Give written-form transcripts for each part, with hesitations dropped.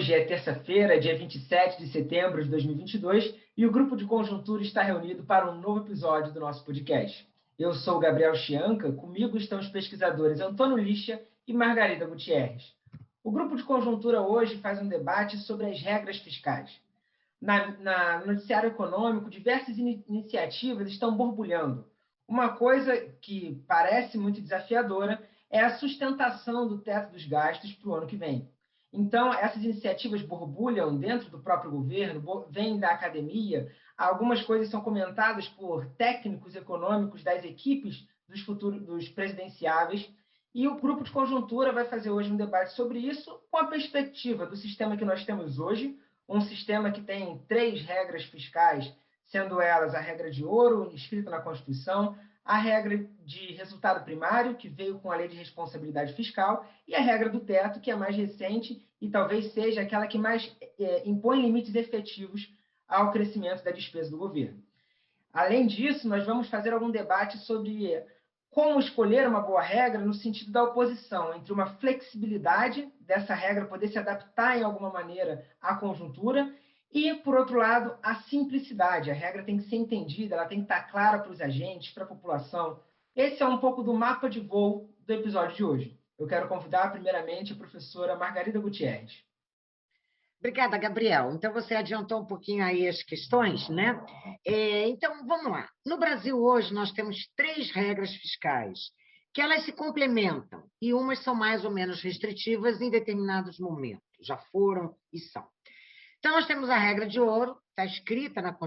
Hoje é terça-feira, dia 27 de setembro de 2022, e o Grupo de Conjuntura está reunido para um novo episódio do nosso podcast. Eu sou o Gabriel Chianca, comigo estão os pesquisadores Antônio Lixa e Margarida Gutierrez. O Grupo de Conjuntura hoje faz um debate sobre as regras fiscais. No noticiário econômico, diversas iniciativas estão borbulhando. Uma coisa que parece muito desafiadora é a sustentação do teto dos gastos para o ano que vem. Então, essas iniciativas borbulham dentro do próprio governo, vêm da academia, algumas coisas são comentadas por técnicos econômicos das equipes dos presidenciáveis, e o Grupo de Conjuntura vai fazer hoje um debate sobre isso com a perspectiva do sistema que nós temos hoje, um sistema que tem 3 regras fiscais, sendo elas a regra de ouro, inscrita na Constituição, a regra de resultado primário, que veio com a Lei de Responsabilidade Fiscal, e a regra do teto, que é mais recente e talvez seja aquela que mais impõe limites efetivos ao crescimento da despesa do governo. Além disso, nós vamos fazer algum debate sobre como escolher uma boa regra no sentido da oposição entre uma flexibilidade dessa regra poder se adaptar em alguma maneira à conjuntura e, por outro lado, a simplicidade. A regra tem que ser entendida, ela tem que estar clara para os agentes, para a população. Esse é um pouco do mapa de voo do episódio de hoje. Eu quero convidar, primeiramente, a professora Margarida Gutierrez. Obrigada, Gabriel. Então, você adiantou um pouquinho aí as questões, né? Então, vamos lá. No Brasil, hoje, nós temos 3 regras fiscais, que elas se complementam, e umas são mais ou menos restritivas em determinados momentos, já foram e são. Então, nós temos a regra de ouro, está escrita na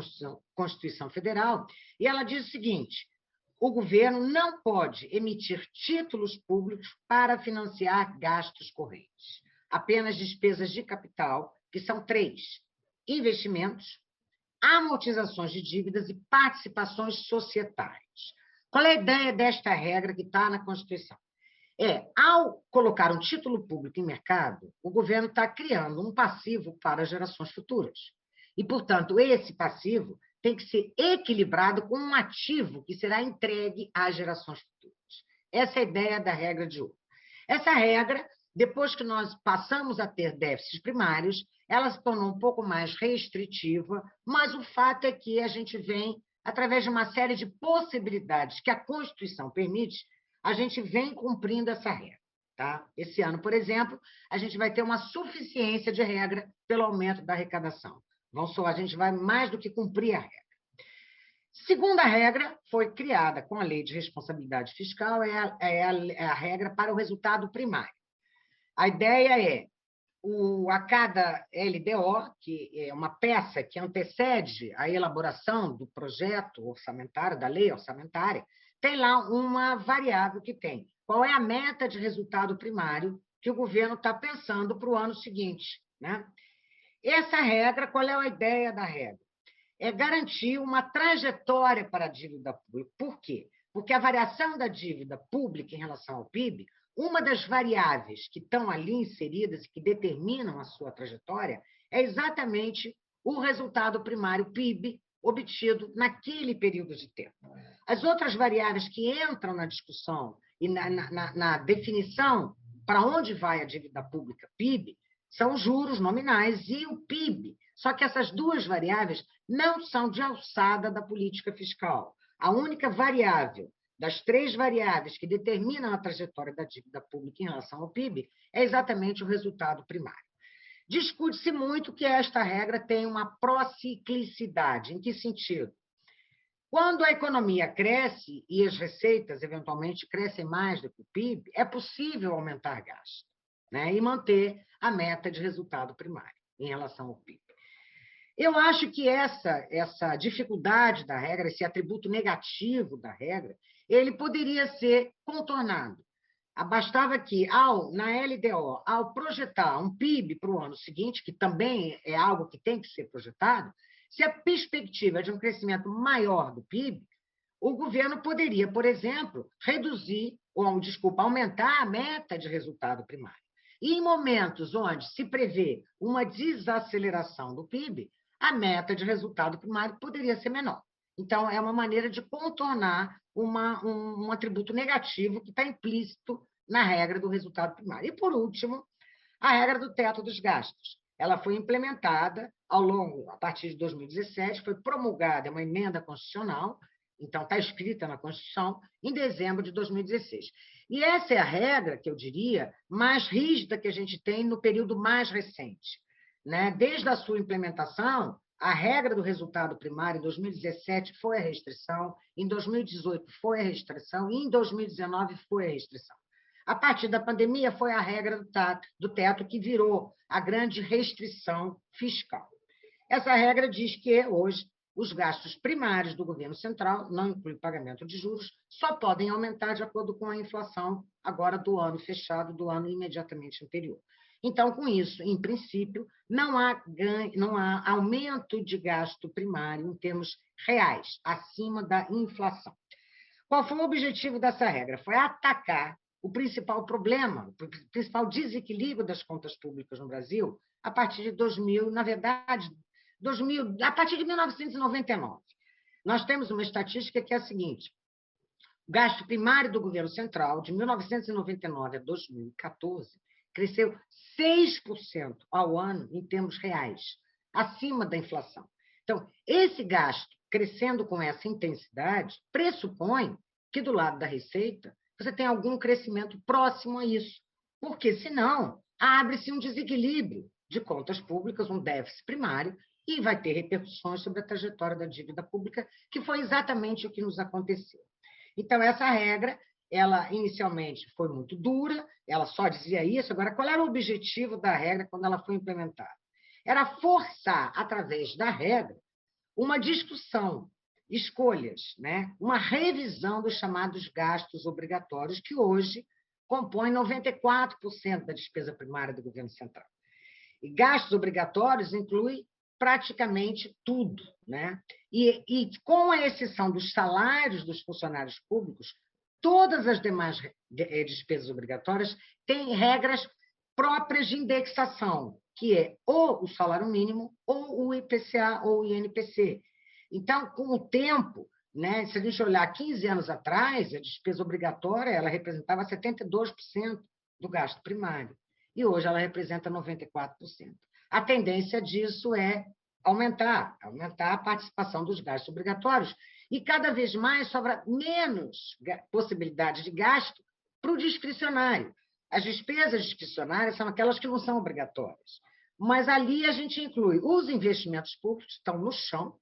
Constituição Federal, e ela diz o seguinte: o governo não pode emitir títulos públicos para financiar gastos correntes, apenas despesas de capital, que são 3: investimentos, amortizações de dívidas e participações societárias. Qual é a ideia desta regra que está na Constituição? Ao colocar um título público em mercado, o governo está criando um passivo para gerações futuras. E, portanto, esse passivo tem que ser equilibrado com um ativo que será entregue às gerações futuras. Essa é a ideia da regra de ouro. Essa regra, depois que nós passamos a ter déficits primários, ela se tornou um pouco mais restritiva, mas o fato é que a gente vem, através de uma série de possibilidades que a Constituição permite, a gente vem cumprindo essa regra. Tá? Esse ano, por exemplo, a gente vai ter uma suficiência de regra pelo aumento da arrecadação. A gente vai mais do que cumprir a regra. Segunda regra foi criada com a Lei de Responsabilidade Fiscal, é a regra para o resultado primário. A ideia é, a cada LDO, que é uma peça que antecede a elaboração do projeto orçamentário, da lei orçamentária, tem lá uma variável que tem qual é a meta de resultado primário que o governo está pensando para o ano seguinte, né? Essa regra, qual é a ideia da regra? É garantir uma trajetória para a dívida pública. Por quê? Porque a variação da dívida pública em relação ao PIB, uma das variáveis que estão ali inseridas e que determinam a sua trajetória é exatamente o resultado primário PIB obtido naquele período de tempo. As outras variáveis que entram na discussão e na definição para onde vai a dívida pública PIB são os juros nominais e o PIB. Só que essas 2 variáveis não são de alçada da política fiscal. A única variável das 3 variáveis que determinam a trajetória da dívida pública em relação ao PIB é exatamente o resultado primário. Discute-se muito que esta regra tem uma prociclicidade. Em que sentido? Quando a economia cresce e as receitas, eventualmente, crescem mais do que o PIB, é possível aumentar gasto, né, e manter a meta de resultado primário em relação ao PIB. Eu acho que essa dificuldade da regra, esse atributo negativo da regra, ele poderia ser contornado. Bastava que, na LDO, ao projetar um PIB para o ano seguinte, que também é algo que tem que ser projetado, se a perspectiva é de um crescimento maior do PIB, o governo poderia, por exemplo, aumentar a meta de resultado primário. E em momentos onde se prevê uma desaceleração do PIB, a meta de resultado primário poderia ser menor. Então, é uma maneira de contornar um atributo negativo que está implícito na regra do resultado primário. E, por último, a regra do teto dos gastos. ela foi implementada a partir de 2017, foi promulgada uma emenda constitucional, então está escrita na Constituição, em dezembro de 2016. E essa é a regra, que eu diria, mais rígida que a gente tem no período mais recente, né? Desde a sua implementação, a regra do resultado primário em 2017 foi a restrição, em 2018 foi a restrição e em 2019 foi a restrição. A partir da pandemia, foi a regra do teto que virou a grande restrição fiscal. Essa regra diz que, hoje, os gastos primários do governo central, não inclui pagamento de juros, só podem aumentar de acordo com a inflação agora do ano fechado, do ano imediatamente anterior. Então, com isso, em princípio, não há aumento de gasto primário em termos reais, acima da inflação. Qual foi o objetivo dessa regra? Foi atacar o principal problema, o principal desequilíbrio das contas públicas no Brasil a partir de 2000, na verdade, a partir de 1999. Nós temos uma estatística que é a seguinte: o gasto primário do governo central, de 1999 a 2014, cresceu 6% ao ano em termos reais, acima da inflação. Então, esse gasto crescendo com essa intensidade pressupõe que, do lado da receita, você tem algum crescimento próximo a isso, porque, senão, abre-se um desequilíbrio de contas públicas, um déficit primário, e vai ter repercussões sobre a trajetória da dívida pública, que foi exatamente o que nos aconteceu. Então, essa regra, ela inicialmente foi muito dura, ela só dizia isso. Agora, qual era o objetivo da regra quando ela foi implementada? Era forçar, através da regra, uma discussão, escolhas, né? Uma revisão dos chamados gastos obrigatórios, que hoje compõem 94% da despesa primária do governo central. E gastos obrigatórios inclui praticamente tudo, né? E com a exceção dos salários dos funcionários públicos, todas as demais despesas obrigatórias têm regras próprias de indexação, que é ou o salário mínimo, ou o IPCA, ou o INPC. Então, com o tempo, né, se a gente olhar 15 anos atrás, a despesa obrigatória ela representava 72% do gasto primário, e hoje ela representa 94%. A tendência disso é aumentar a participação dos gastos obrigatórios, e cada vez mais sobra menos possibilidade de gasto para o discricionário. As despesas discricionárias são aquelas que não são obrigatórias, mas ali a gente inclui os investimentos públicos, que estão no chão,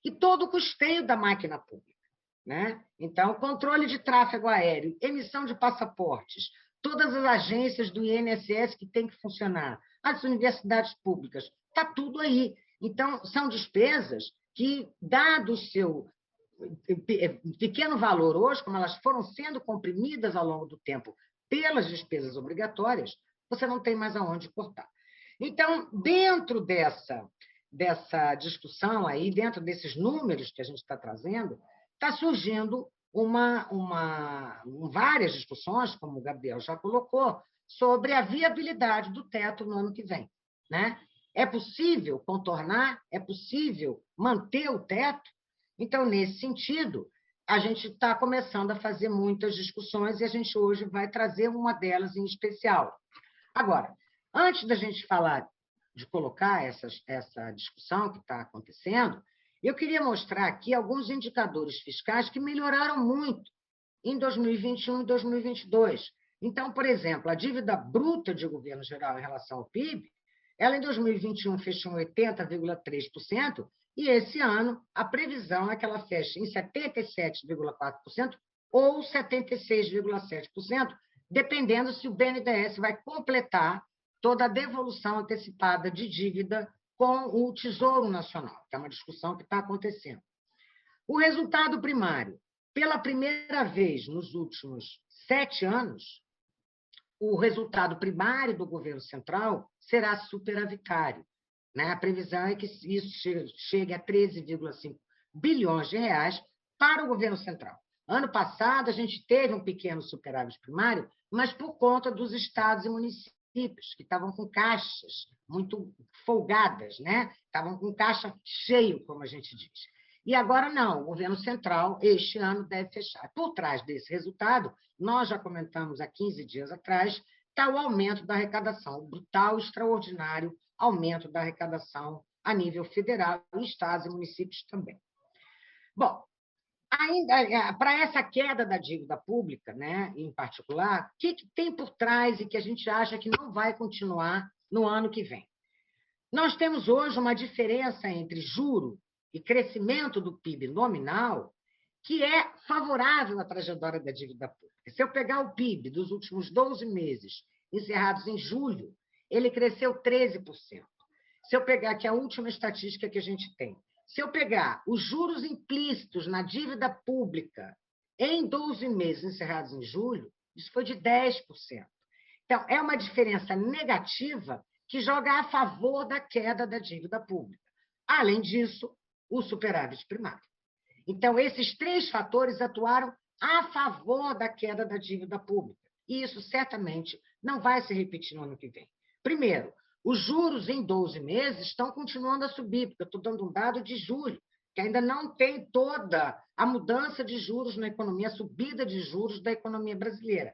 e todo o custeio da máquina pública, né? Então, controle de tráfego aéreo, emissão de passaportes, todas as agências do INSS que têm que funcionar, as universidades públicas, está tudo aí. Então, são despesas que, dado o seu pequeno valor hoje, como elas foram sendo comprimidas ao longo do tempo pelas despesas obrigatórias, você não tem mais aonde cortar. Então, dentro dessa discussão aí, dentro desses números que a gente está trazendo, está surgindo várias discussões, como o Gabriel já colocou, sobre a viabilidade do teto no ano que vem, né? É possível contornar? É possível manter o teto? Então, nesse sentido, a gente está começando a fazer muitas discussões e a gente hoje vai trazer uma delas em especial. Agora, antes da gente falar de colocar essa discussão que está acontecendo, eu queria mostrar aqui alguns indicadores fiscais que melhoraram muito em 2021 e 2022. Então, por exemplo, a dívida bruta de governo geral em relação ao PIB, ela em 2021 fechou em 80,3%, e esse ano a previsão é que ela feche em 77,4% ou 76,7%, dependendo se o BNDES vai completar toda a devolução antecipada de dívida com o Tesouro Nacional, que é uma discussão que está acontecendo. O resultado primário, pela primeira vez nos últimos 7 anos, o resultado primário do governo central será superavitário, né? A previsão é que isso chegue a 13,5 bilhões de reais para o governo central. Ano passado, a gente teve um pequeno superávit primário, mas por conta dos estados e municípios, que estavam com caixas muito folgadas, né? Estavam com caixa cheio, como a gente diz. E agora não, o governo central, este ano, deve fechar. Por trás desse resultado, nós já comentamos há 15 dias atrás, está o aumento da arrecadação, o brutal, extraordinário aumento da arrecadação a nível federal, em estados e municípios também. Bom, ainda para essa queda da dívida pública, né, em particular, o que tem por trás e que a gente acha que não vai continuar no ano que vem? Nós temos hoje uma diferença entre juro e crescimento do PIB nominal que é favorável à trajetória da dívida pública. Se eu pegar o PIB dos últimos 12 meses, encerrados em julho, ele cresceu 13%. Se eu pegar aqui a última estatística que a gente tem, se eu pegar os juros implícitos na dívida pública em 12 meses encerrados em julho, isso foi de 10%. Então, é uma diferença negativa que joga a favor da queda da dívida pública. Além disso, o superávit primário. Então, esses três fatores atuaram a favor da queda da dívida pública. E isso certamente não vai se repetir no ano que vem. Primeiro, os juros em 12 meses estão continuando a subir, porque eu estou dando um dado de julho, que ainda não tem toda a mudança de juros na economia, a subida de juros da economia brasileira.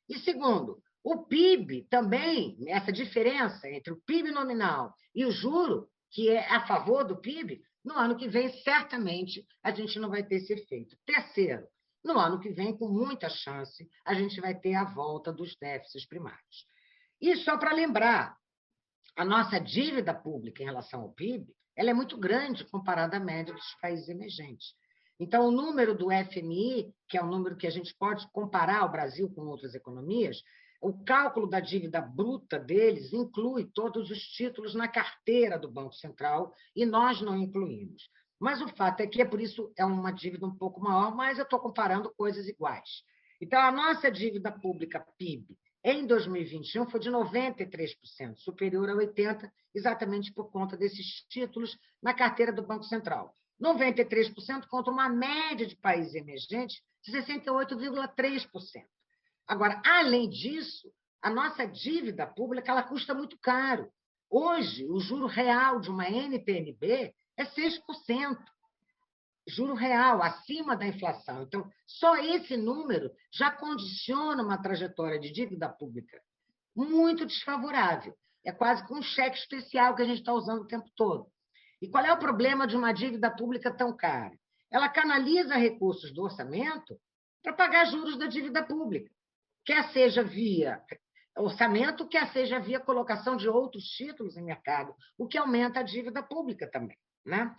E segundo, o PIB também, essa diferença entre o PIB nominal e o juro, que é a favor do PIB, no ano que vem, certamente, a gente não vai ter esse efeito. Terceiro, no ano que vem, com muita chance, a gente vai ter a volta dos déficits primários. E só para lembrar, a nossa dívida pública em relação ao PIB, ela é muito grande comparada à média dos países emergentes. Então, o número do FMI, que é um número que a gente pode comparar o Brasil com outras economias, o cálculo da dívida bruta deles inclui todos os títulos na carteira do Banco Central e nós não incluímos. Mas o fato é que, por isso, é uma dívida um pouco maior, mas eu estou comparando coisas iguais. Então, a nossa dívida pública PIB em 2021 foi de 93%, superior a 80%, exatamente por conta desses títulos na carteira do Banco Central. 93% contra uma média de países emergentes de 68,3%. Agora, além disso, a nossa dívida pública ela custa muito caro. Hoje, o juro real de uma NTN-B é 6%. Juro real, acima da inflação. Então, só esse número já condiciona uma trajetória de dívida pública muito desfavorável. É quase que um cheque especial que a gente está usando o tempo todo. E qual é o problema de uma dívida pública tão cara? Ela canaliza recursos do orçamento para pagar juros da dívida pública, quer seja via orçamento, quer seja via colocação de outros títulos em mercado, o que aumenta a dívida pública também, né?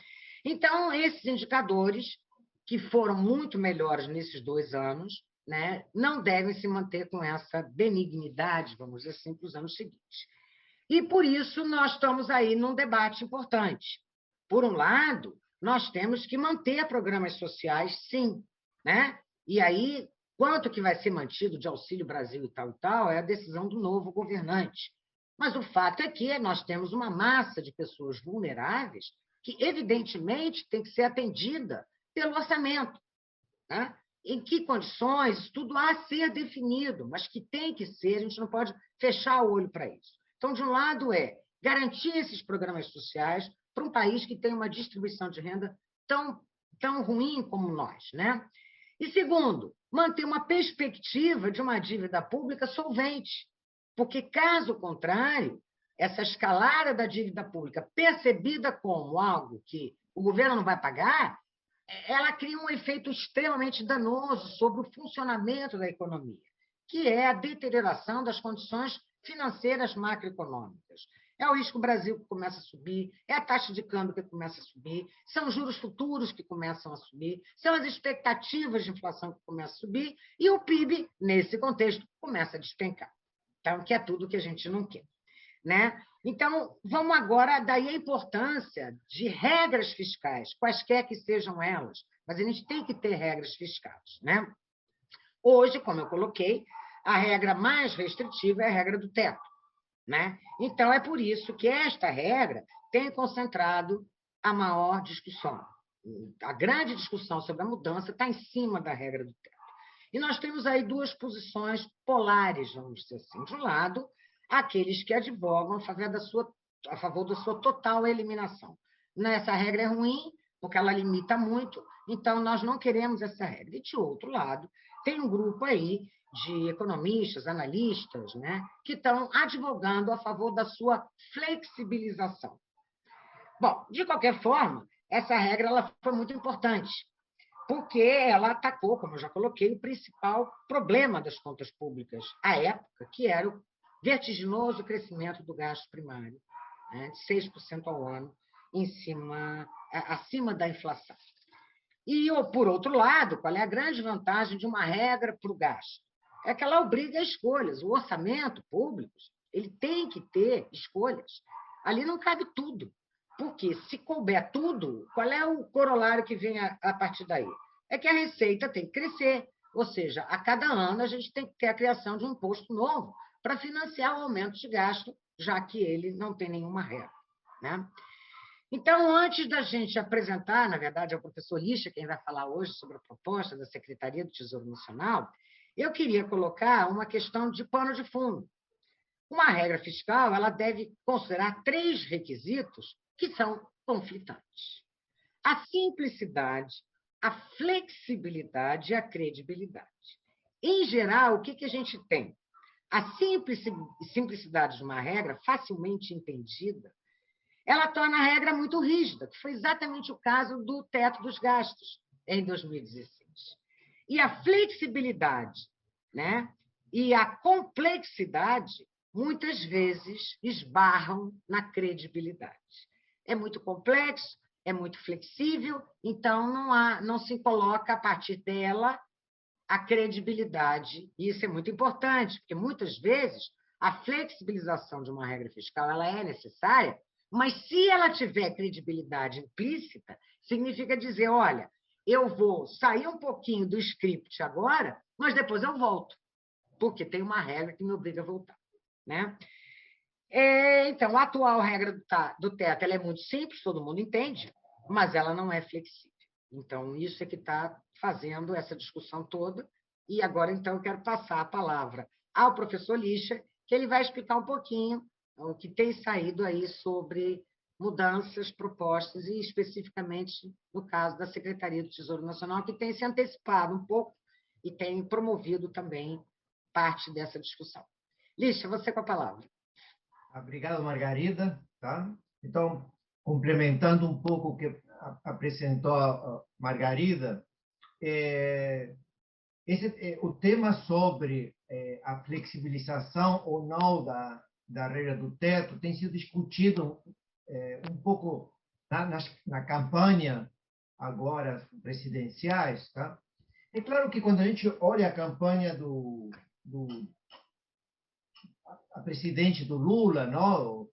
Então, esses indicadores, que foram muito melhores nesses 2 anos, né, não devem se manter com essa benignidade, vamos dizer assim, para os anos seguintes. E, por isso, nós estamos aí num debate importante. Por um lado, nós temos que manter programas sociais, sim, né? E aí, quanto que vai ser mantido de Auxílio Brasil e tal, é a decisão do novo governante. Mas o fato é que nós temos uma massa de pessoas vulneráveis que, evidentemente, tem que ser atendida pelo orçamento. Né? Em que condições, isso tudo há a ser definido, mas que tem que ser, a gente não pode fechar o olho para isso. Então, de um lado, é garantir esses programas sociais para um país que tem uma distribuição de renda tão ruim como nós. Né? E, segundo, manter uma perspectiva de uma dívida pública solvente, porque, caso contrário, essa escalada da dívida pública, percebida como algo que o governo não vai pagar, ela cria um efeito extremamente danoso sobre o funcionamento da economia, que é a deterioração das condições financeiras macroeconômicas. É o risco Brasil que começa a subir, é a taxa de câmbio que começa a subir, são os juros futuros que começam a subir, são as expectativas de inflação que começam a subir, e o PIB, nesse contexto, começa a despencar. Então, que é tudo que a gente não quer. Né? Então, vamos agora, daí a importância de regras fiscais, quaisquer que sejam elas, mas a gente tem que ter regras fiscais. Né? Hoje, como eu coloquei, a regra mais restritiva é a regra do teto. Né? Então, é por isso que esta regra tem concentrado a maior discussão. A grande discussão sobre a mudança está em cima da regra do teto. E nós temos aí 2 posições polares, vamos dizer assim. De um lado, aqueles que advogam a favor da sua total eliminação. Essa regra é ruim, porque ela limita muito, então nós não queremos essa regra. E, de outro lado, tem um grupo aí de economistas, analistas, né, que estão advogando a favor da sua flexibilização. Bom, de qualquer forma, essa regra ela foi muito importante, porque ela atacou, como eu já coloquei, o principal problema das contas públicas à época, que era o vertiginoso crescimento do gasto primário, né, de 6% ao ano, acima da inflação. E, por outro lado, qual é a grande vantagem de uma regra para o gasto? É que ela obriga a escolhas. O orçamento público ele tem que ter escolhas. Ali não cabe tudo. Porque, se couber tudo, qual é o corolário que vem a partir daí? É que a receita tem que crescer. Ou seja, a cada ano a gente tem que ter a criação de um imposto novo para financiar o aumento de gasto, já que ele não tem nenhuma regra, né? Então, antes da gente apresentar, na verdade, é o professor Lixa quem vai falar hoje sobre a proposta da Secretaria do Tesouro Nacional, eu queria colocar uma questão de pano de fundo. Uma regra fiscal ela deve considerar 3 requisitos que são conflitantes: a simplicidade, a flexibilidade e a credibilidade. Em geral, o que a gente tem? A simplicidade de uma regra facilmente entendida ela torna a regra muito rígida, que foi exatamente o caso do teto dos gastos em 2016. E a flexibilidade, né, e a complexidade, muitas vezes, esbarram na credibilidade. É muito complexo, é muito flexível, então não se coloca a partir dela a credibilidade. E isso é muito importante, porque muitas vezes a flexibilização de uma regra fiscal ela é necessária, mas se ela tiver credibilidade implícita, significa dizer, olha, eu vou sair um pouquinho do script agora, mas depois eu volto, porque tem uma regra que me obriga a voltar, né? Então, a atual regra do teto ela é muito simples, todo mundo entende, mas ela não é flexível. Então, isso é que está fazendo essa discussão toda. E agora, então, eu quero passar a palavra ao professor Lixa, que ele vai explicar um pouquinho o que tem saído aí sobre mudanças propostas, e especificamente no caso da Secretaria do Tesouro Nacional, que tem se antecipado um pouco e tem promovido também parte dessa discussão. Lixa, você com a palavra. Obrigado, Margarida. Tá? Então, complementando um pouco o que apresentou a Margarida, o tema sobre a flexibilização ou não da regra do teto tem sido discutido um pouco na campanha agora presidenciais. Tá? É claro que quando a gente olha a campanha a presidente do Lula, não,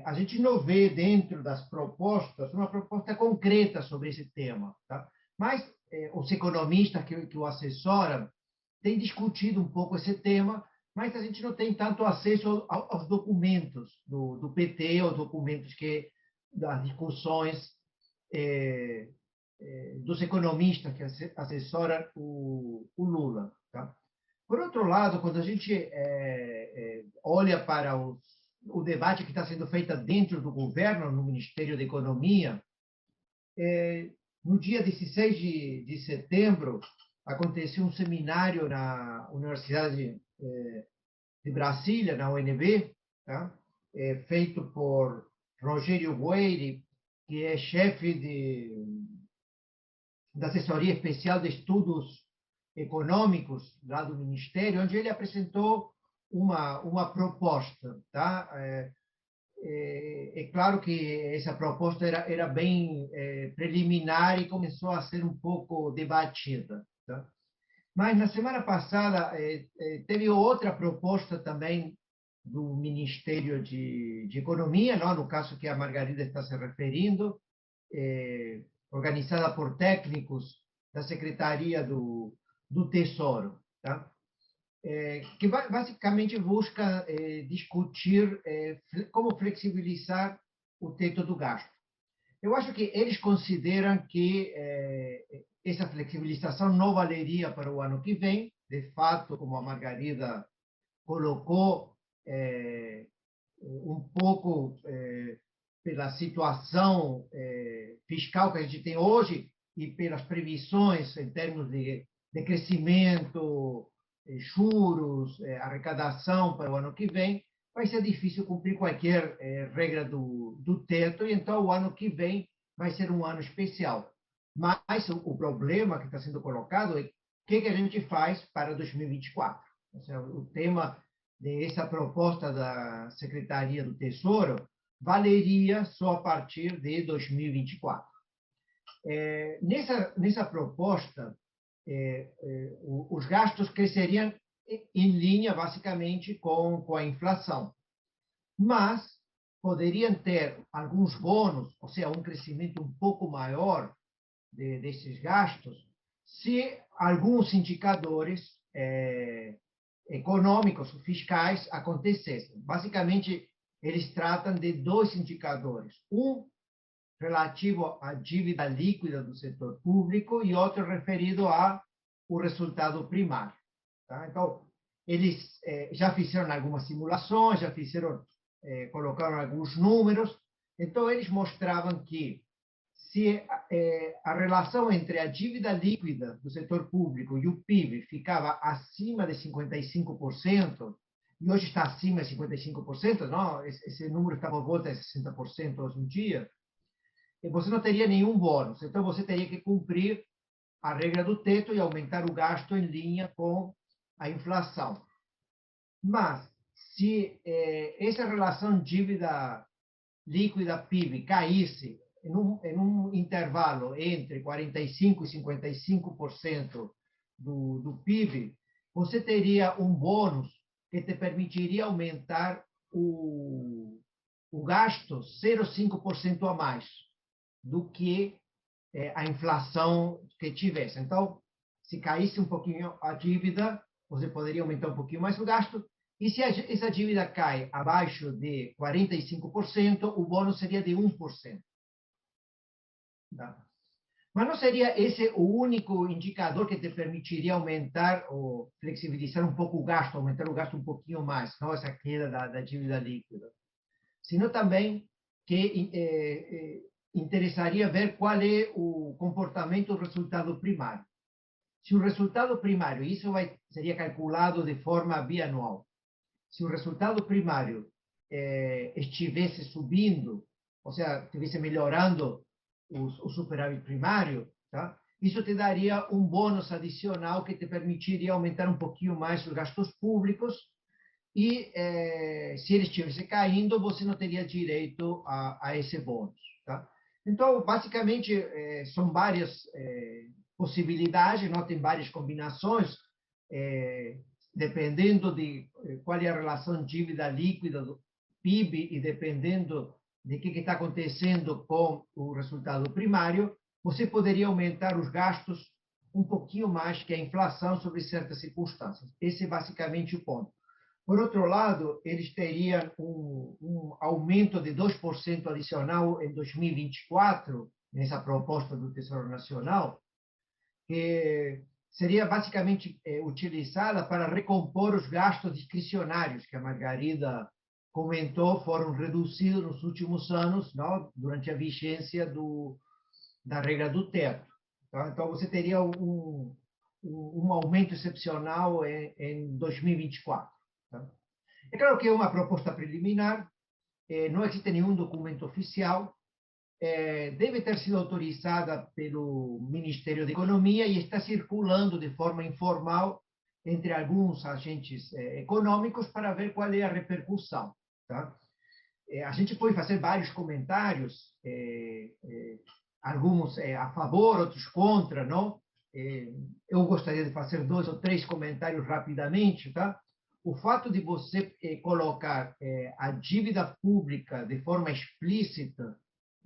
a gente não vê dentro das propostas uma proposta concreta sobre esse tema. Tá? Mas os economistas que o assessoram têm discutido um pouco esse tema, mas a gente não tem tanto acesso aos documentos do PT, aos documentos das discussões dos economistas que assessoram o Lula. Tá? Por outro lado, quando a gente olha para o debate que está sendo feito dentro do governo, no Ministério da Economia, no dia 16 de setembro, aconteceu um seminário na Universidade de Brasília, na UNB, tá? Feito por Rogério Gueire, que é chefe da Assessoria Especial de Estudos Econômicos lá do Ministério, onde ele apresentou uma proposta. Tá? É claro que essa proposta era bem preliminar e começou a ser um pouco debatida. Tá? Mas, na semana passada, teve outra proposta também do Ministério de Economia, não? No caso que a Margarida está se referindo, organizada por técnicos da Secretaria do Tesouro. Tá? Que basicamente busca discutir como flexibilizar o teto do gasto. Eu acho que eles consideram que essa flexibilização não valeria para o ano que vem. De fato, como a Margarida colocou, um pouco pela situação fiscal que a gente tem hoje e pelas previsões em termos de de crescimento, juros, arrecadação para o ano que vem, vai ser difícil cumprir qualquer regra do teto, e então o ano que vem vai ser um ano especial. Mas o problema que está sendo colocado é o que a gente faz para 2024. Ou seja, o tema dessa proposta da Secretaria do Tesouro valeria só a partir de 2024. Nessa proposta, os gastos cresceriam em linha, basicamente, com a inflação. Mas poderiam ter alguns bônus, ou seja, um crescimento um pouco maior desses gastos, se alguns indicadores econômicos, fiscais, acontecessem. Basicamente, eles tratam de dois indicadores. Um relativo à dívida líquida do setor público e outro referido ao resultado primário. Tá? Então, eles já fizeram algumas simulações, colocaram alguns números. Então, eles mostravam que se a relação entre a dívida líquida do setor público e o PIB ficava acima de 55%, e hoje está acima de 55%, não? Esse número está por volta de 60% hoje em dia, e você não teria nenhum bônus. Então, você teria que cumprir a regra do teto e aumentar o gasto em linha com a inflação. Mas, se essa relação dívida líquida-PIB caísse em um intervalo entre 45% e 55% do PIB, você teria um bônus que te permitiria aumentar o gasto 0,5% a mais do que a inflação que tivesse. Então, se caísse um pouquinho a dívida, você poderia aumentar um pouquinho mais o gasto, e se essa dívida cai abaixo de 45%, o bônus seria de 1%. Tá? Mas não seria esse o único indicador que te permitiria aumentar ou flexibilizar um pouco o gasto, aumentar o gasto um pouquinho mais, não essa queda da dívida líquida. Sino também que interessaria ver qual é o comportamento do resultado primário. Se o resultado primário, isso seria calculado de forma bianual, se o resultado primário estivesse subindo, ou seja, estivesse melhorando o superávit primário, tá? Isso te daria um bônus adicional que te permitiria aumentar um pouquinho mais os gastos públicos e, se ele estivesse caindo, você não teria direito a esse bônus. Tá? Então, basicamente, são várias possibilidades, não? Tem várias combinações, dependendo de qual é a relação dívida líquida do PIB e dependendo de que está acontecendo com o resultado primário, você poderia aumentar os gastos um pouquinho mais que a inflação sobre certas circunstâncias. Esse é basicamente o ponto. Por outro lado, eles teriam um aumento de 2% adicional em 2024, nessa proposta do Tesouro Nacional, que seria basicamente utilizada para recompor os gastos discricionários que a Margarida comentou, foram reduzidos nos últimos anos, não? Durante a vigência da regra do teto. Tá? Então, você teria um aumento excepcional em 2024. Tá? É claro que é uma proposta preliminar, não existe nenhum documento oficial, deve ter sido autorizada pelo Ministério da Economia e está circulando de forma informal entre alguns agentes econômicos para ver qual é a repercussão. Tá? A gente pode fazer vários comentários, alguns a favor, outros contra, não? Eu gostaria de fazer 2 ou 3 comentários rapidamente, tá? O fato de você colocar a dívida pública de forma explícita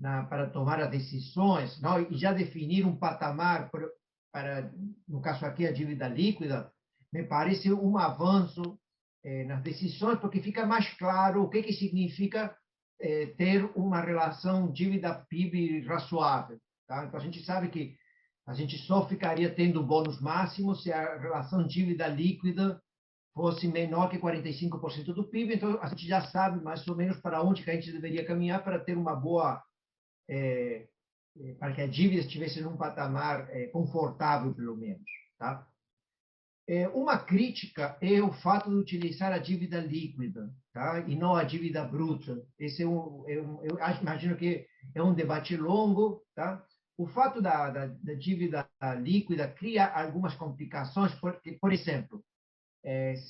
para tomar as decisões, não? E já definir um patamar para, no caso aqui, a dívida líquida, me parece um avanço nas decisões, porque fica mais claro o que significa ter uma relação dívida-PIB razoável. Tá? Então, a gente sabe que a gente só ficaria tendo bônus máximo se a relação dívida líquida fosse menor que 45% do PIB. Então, a gente já sabe mais ou menos para onde que a gente deveria caminhar para ter uma boa... para que a dívida estivesse num patamar confortável, pelo menos. Tá? Uma crítica é o fato de utilizar a dívida líquida, tá? E não a dívida bruta. Esse eu imagino que é um debate longo, tá? O fato da dívida líquida cria algumas complicações, porque, por exemplo,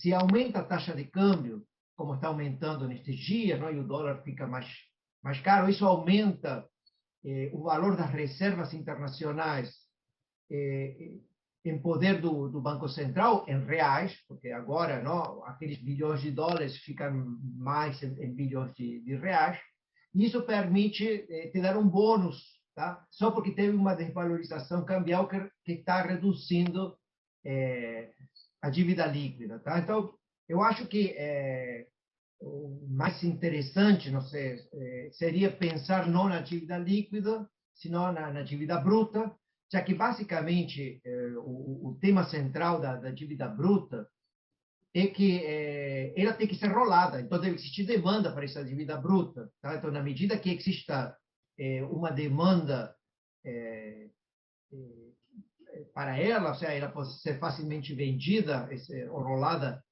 se aumenta a taxa de câmbio, como está aumentando nestes dias, não? E o dólar fica mais caro, isso aumenta o valor das reservas internacionais em poder do Banco Central, em reais, porque agora não, aqueles bilhões de dólares ficam mais em bilhões de reais, e isso permite te dar um bônus, tá? Só porque teve uma desvalorização cambial que está reduzindo a dívida líquida. Tá? Então, eu acho que o mais interessante, não sei, seria pensar não na dívida líquida, senão na dívida bruta, já que basicamente o tema central da dívida bruta é que ela tem que ser rolada, então deve existir demanda para essa dívida bruta. Tá? Então, na medida que exista uma demanda para ela, ou seja, ela pode ser facilmente vendida ou rolada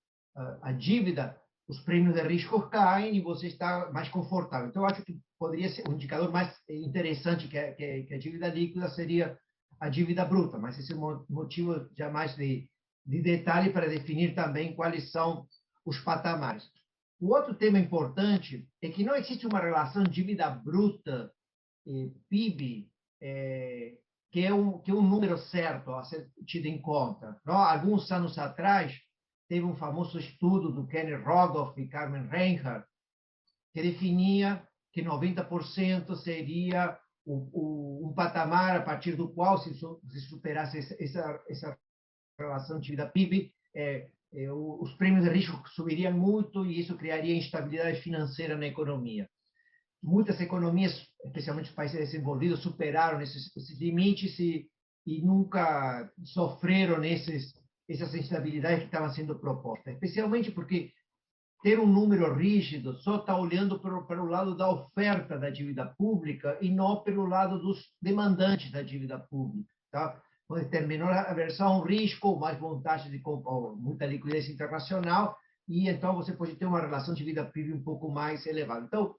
a dívida, os prêmios de risco caem e você está mais confortável. Então, eu acho que poderia ser um indicador mais interessante que a dívida líquida seria a dívida bruta, mas esse é um motivo já mais de detalhe para definir também quais são os patamares. O outro tema importante é que não existe uma relação dívida bruta e PIB que é um número certo a ser tido em conta. Não? Alguns anos atrás, teve um famoso estudo do Kenny Rogoff e Carmen Reinhardt que definia que 90% seria um patamar a partir do qual, se superasse essa relação dívida-PIB, os prêmios de risco subiriam muito e isso criaria instabilidade financeira na economia. Muitas economias, especialmente os países desenvolvidos, superaram esses limites e nunca sofreram essas instabilidades que estavam sendo propostas, especialmente porque ter um número rígido só está olhando para o lado da oferta da dívida pública e não pelo lado dos demandantes da dívida pública. Tá? Pode ter menor aversão ao risco, mais vontade de comprar, muita liquidez internacional, e então você pode ter uma relação de dívida PIB um pouco mais elevada. Então,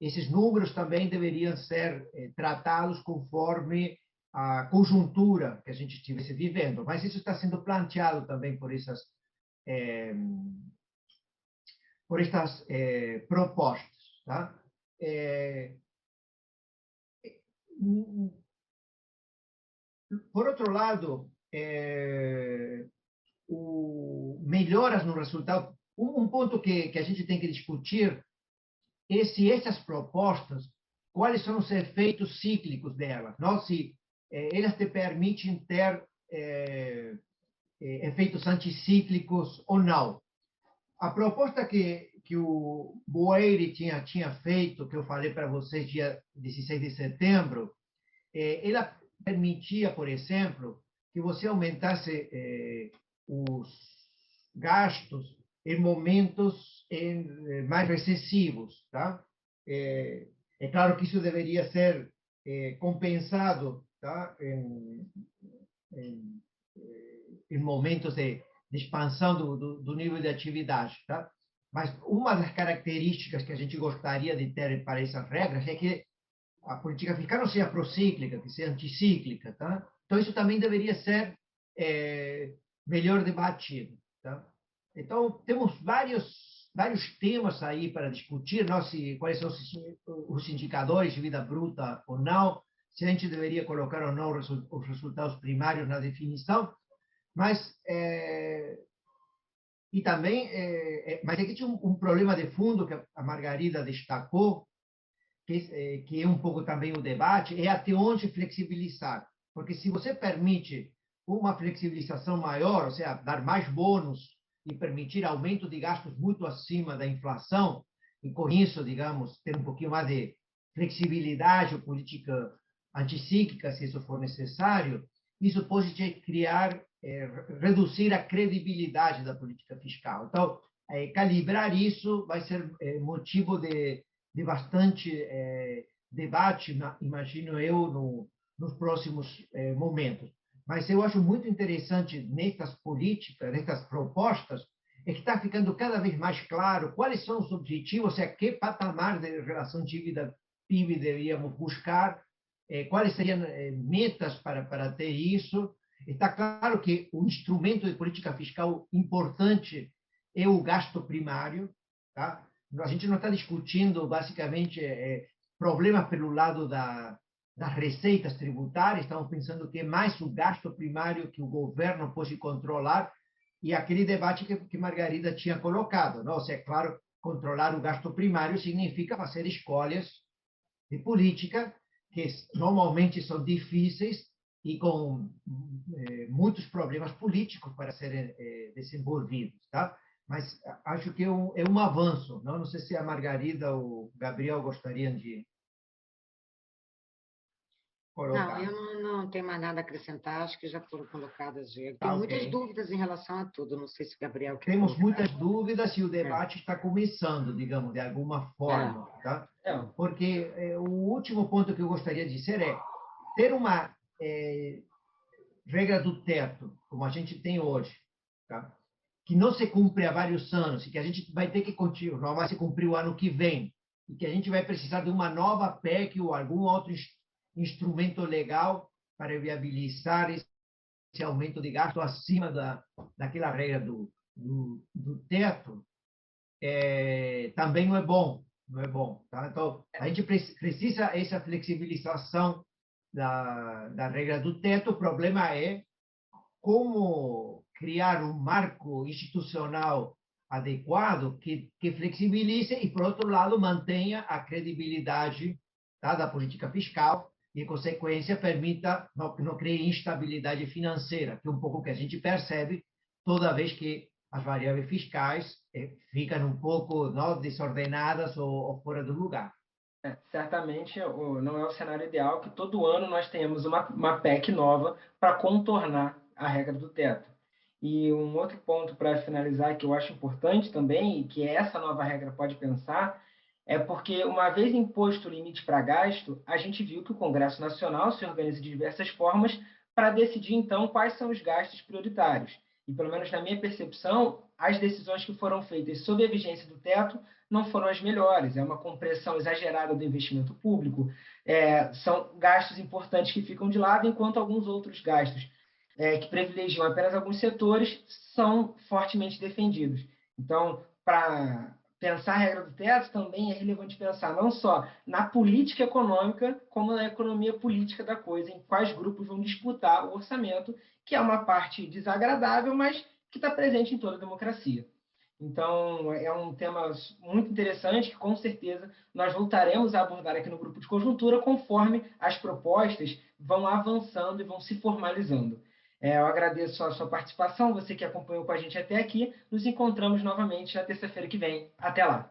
esses números também deveriam ser tratados conforme a conjuntura que a gente estivesse vivendo, mas isso está sendo planteado também por estas propostas. Tá? Por outro lado, melhoras no resultado. Um ponto que a gente tem que discutir é se essas propostas, quais são os efeitos cíclicos delas, não? Se elas te permitem ter efeitos anticíclicos ou não. A proposta que o Boeire tinha feito, que eu falei para vocês dia 16 de setembro, ela permitia, por exemplo, que você aumentasse os gastos em momentos mais recessivos. Tá? É claro que isso deveria ser compensado, tá? Em momentos de expansão do nível de atividade. Tá? Mas uma das características que a gente gostaria de ter para essas regras é que a política fiscal não seja procíclica, que seja anticíclica. Tá? Então, isso também deveria ser melhor debatido. Tá? Então, temos vários temas aí para discutir, não? Quais são os indicadores de vida bruta ou não, se a gente deveria colocar ou não os resultados primários na definição, mas e também, mas aqui tinha um problema de fundo que a Margarida destacou, que é um pouco também o debate, é até onde flexibilizar. Porque se você permite uma flexibilização maior, ou seja, dar mais bônus e permitir aumento de gastos muito acima da inflação, e com isso, digamos, ter um pouquinho mais de flexibilidade ou política anticíclica, se isso for necessário, isso pode criar, reduzir a credibilidade da política fiscal. Então, calibrar isso vai ser motivo de bastante debate, imagino eu, nos próximos momentos. Mas eu acho muito interessante nestas políticas, nestas propostas, é que está ficando cada vez mais claro quais são os objetivos, a que patamar de relação dívida-PIB deveríamos buscar, quais seriam metas para ter isso. Está claro que o instrumento de política fiscal importante é o gasto primário. Tá? A gente não está discutindo, basicamente, problemas pelo lado das receitas tributárias, estamos pensando que é mais o gasto primário que o governo pode controlar, e aquele debate que Margarida tinha colocado. Não? Ou seja, é claro, controlar o gasto primário significa fazer escolhas de política que normalmente são difíceis e com muitos problemas políticos para serem desenvolvidos. Tá? Mas acho que é um avanço. Não sei se a Margarida ou o Gabriel gostariam de Não, colocar. eu não tenho mais nada a acrescentar, acho que já foram colocadas. Eu Tá, tenho muitas ok. dúvidas em relação a tudo, não sei se o Gabriel quer Temos colocar. muitas dúvidas e o É, debate está começando, digamos, de alguma é, forma. Tá? É, Porque o último ponto que eu gostaria de dizer é ter uma regra do teto, como a gente tem hoje, tá? Que não se cumpre há vários anos e que a gente vai ter que continuar, não vai se cumprir o ano que vem, e que a gente vai precisar de uma nova PEC ou algum outro instrumento legal para viabilizar esse aumento de gasto acima daquela regra do teto, também não é bom. Não é bom. Tá? Então, a gente precisa essa flexibilização da regra do teto. O problema é como criar um marco institucional adequado que flexibilize e, por outro lado, mantenha a credibilidade, tá, da política fiscal e, em consequência, permita não crie instabilidade financeira, que é um pouco o que a gente percebe toda vez que as variáveis fiscais ficam um pouco não, desordenadas ou fora do lugar. certamente não é o cenário ideal que todo ano nós tenhamos uma PEC nova para contornar a regra do teto. E um outro ponto para finalizar que eu acho importante também, e que essa nova regra pode pensar, é porque, uma vez imposto o limite para gasto, a gente viu que o Congresso Nacional se organiza de diversas formas para decidir, então, quais são os gastos prioritários. E, pelo menos na minha percepção, as decisões que foram feitas sob a vigência do teto não foram as melhores. É uma compressão exagerada do investimento público, são gastos importantes que ficam de lado, enquanto alguns outros gastos que privilegiam apenas alguns setores são fortemente defendidos. Então, para pensar a regra do teto, também é relevante pensar não só na política econômica, como na economia política da coisa, em quais grupos vão disputar o orçamento, que é uma parte desagradável, mas que está presente em toda a democracia. Então, é um tema muito interessante que, com certeza, nós voltaremos a abordar aqui no grupo de conjuntura conforme as propostas vão avançando e vão se formalizando. Eu agradeço a sua participação, você que acompanhou com a gente até aqui. Nos encontramos novamente na terça-feira que vem. Até lá!